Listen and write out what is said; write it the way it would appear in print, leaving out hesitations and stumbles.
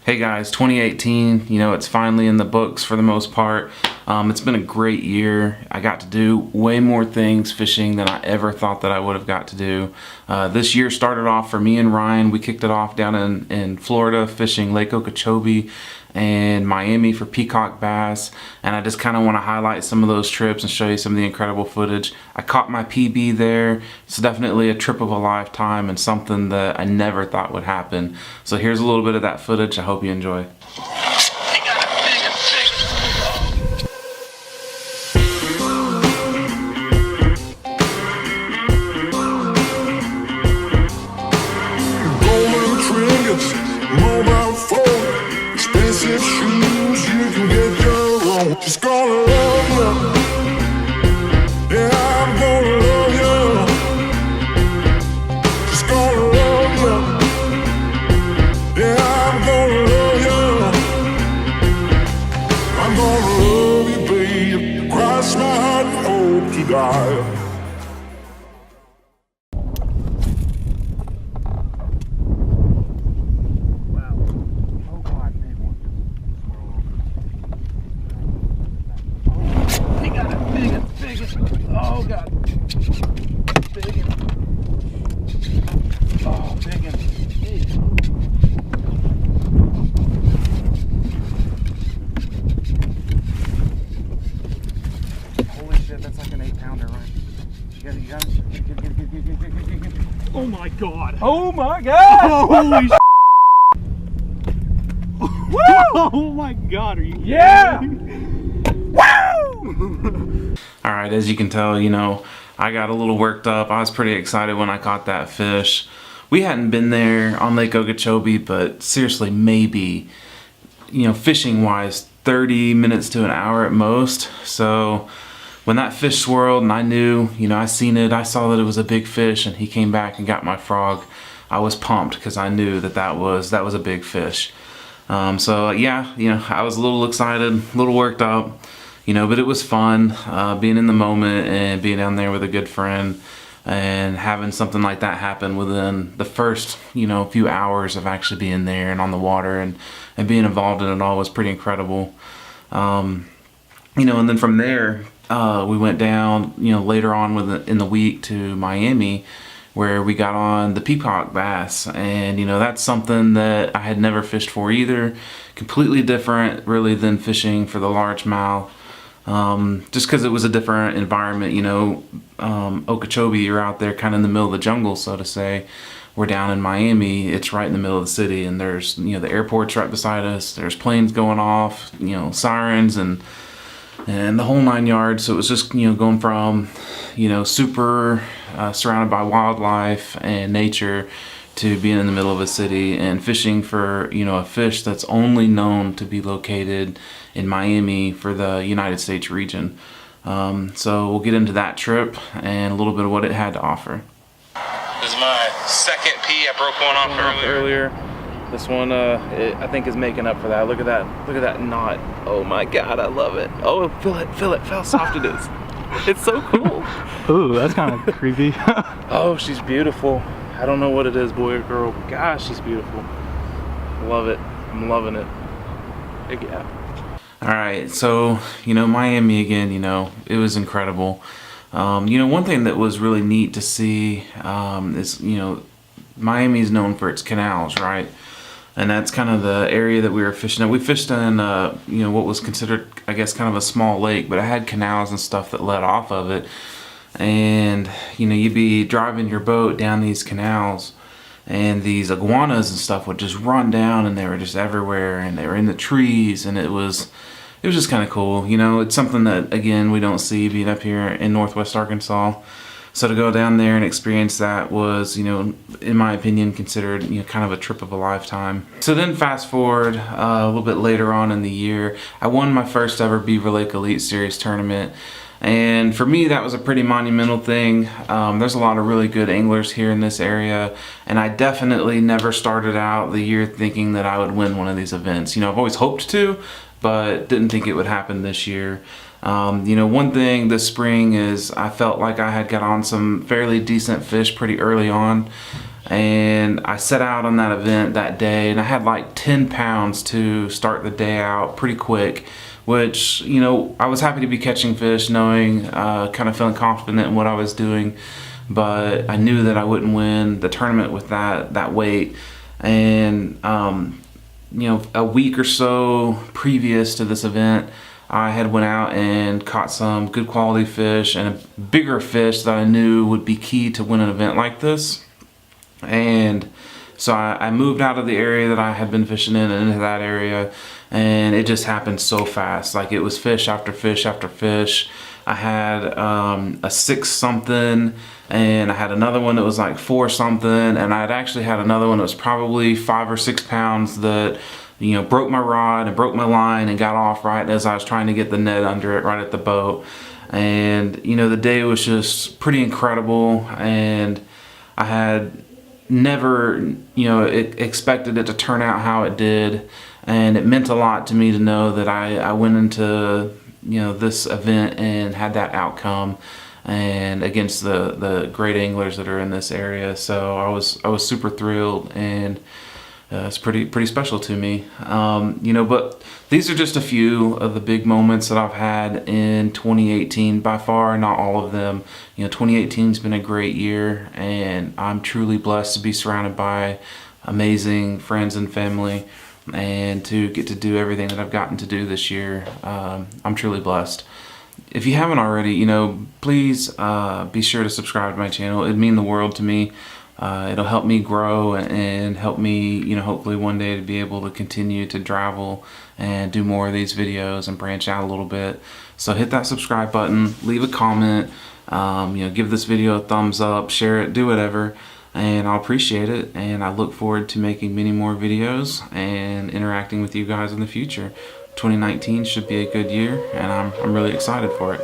Hey guys, 2018, it's finally in the books for the most part. It's been a great year. I got to do way more things fishing than I ever thought that I would have got to do. This year started off for me and Ryan. We kicked it off down in Florida fishing Lake Okeechobee and Miami for peacock bass, and I just kind of want to highlight some of those trips and show you some of the incredible footage. I caught my PB there. It's definitely a trip of a lifetime and something that I never thought would happen. So here's a little bit of that footage. I hope you enjoy. Expensive shoes, you can get your own. She's gonna love you. Yeah, I'm gonna love you. She's gonna love you. Yeah, I'm gonna love you. I'm gonna love you, babe. Cross my heart and hope to die. Oh god. Big one. Oh, big one. Holy shit, that's like an 8-pounder, right? You got it. Oh my god. Oh my god! Holy shit. Oh my god, are you kidding me? Yeah! Woo! Alright, as you can tell, I got a little worked up. I was pretty excited when I caught that fish. We hadn't been there on Lake Okeechobee, but seriously, maybe, fishing wise, 30 minutes to an hour at most. So when that fish swirled and I knew, I seen it, I saw that it was a big fish and he came back and got my frog, I was pumped because I knew that was a big fish. So yeah, I was a little excited, a little worked up. But it was fun being in the moment and being down there with a good friend and having something like that happen within the first, few hours of actually being there and on the water and being involved in it all was pretty incredible. And then from there, we went down, later on in the week to Miami, where we got on the peacock bass, and that's something that I had never fished for either. Completely different really than fishing for the largemouth. Just because it was a different environment, Okeechobee, you're out there kind of in the middle of the jungle, so to say. We're down in Miami, it's right in the middle of the city, and there's, the airport's right beside us, there's planes going off, sirens and the whole 9 yards. So it was just, going from, super surrounded by wildlife and nature to being in the middle of a city and fishing for, a fish that's only known to be located in Miami for the United States region. So we'll get into that trip and a little bit of what it had to offer. This is my second P. I broke one off earlier. This one, I think is making up for that. Look at that knot. Oh my God, I love it. Oh, feel it, feel how soft it is. It's so cool. Ooh, that's kind of creepy. Oh, she's beautiful. I don't know what it is, boy or girl, but gosh, she's beautiful. Love it. I'm loving it. Big yeah. Alright, so, Miami again, it was incredible. One thing that was really neat to see is, Miami is known for its canals, right? And that's kind of the area that we were fishing at. We fished in, what was considered, I guess, kind of a small lake, but it had canals and stuff that led off of it. And, you'd be driving your boat down these canals and these iguanas and stuff would just run down, and they were just everywhere, and they were in the trees, and it was just kind of cool. It's something that, again, we don't see being up here in Northwest Arkansas. So to go down there and experience that was, in my opinion, considered, kind of a trip of a lifetime. So then fast forward a little bit later on in the year, I won my first ever Beaver Lake Elite Series tournament. And for me, that was a pretty monumental thing. There's a lot of really good anglers here in this area, and I definitely never started out the year thinking that I would win one of these events. I've always hoped to, but didn't think it would happen this year. One thing this spring is I felt like I had got on some fairly decent fish pretty early on. And I set out on that event that day, and I had like 10 pounds to start the day out pretty quick, which, you know, I was happy to be catching fish, knowing, kind of feeling confident in what I was doing, but I knew that I wouldn't win the tournament with that weight. And, you know, a week or so previous to this event, I had went out and caught some good quality fish and a bigger fish that I knew would be key to win an event like this. And so I moved out of the area that I had been fishing in and into that area, and it just happened so fast. Like, it was fish after fish after fish. I had a 6 something, and I had another one that was like 4 something, and I had actually had another one that was probably 5 or 6 pounds that, you know, broke my rod and broke my line and got off right as I was trying to get the net under it right at the boat. And, you know, the day was just pretty incredible, and I had never, you know, expected it to turn out how it did, and it meant a lot to me to know that I went into, you know, this event and had that outcome, and against the great anglers that are in this area. So I was super thrilled, and it's pretty special to me. You know, but these are just a few of the big moments that I've had in 2018. By far, not all of them. You know, 2018's been a great year, and I'm truly blessed to be surrounded by amazing friends and family, and to get to do everything that I've gotten to do this year. I'm truly blessed. If you haven't already, you know, please be sure to subscribe to my channel. It'd mean the world to me. It'll help me grow and help me, you know, hopefully one day to be able to continue to travel and do more of these videos and branch out a little bit. So hit that subscribe button, leave a comment, you know, give this video a thumbs up, share it, do whatever, and I'll appreciate it. And I look forward to making many more videos and interacting with you guys in the future. 2019 should be a good year, and I'm really excited for it.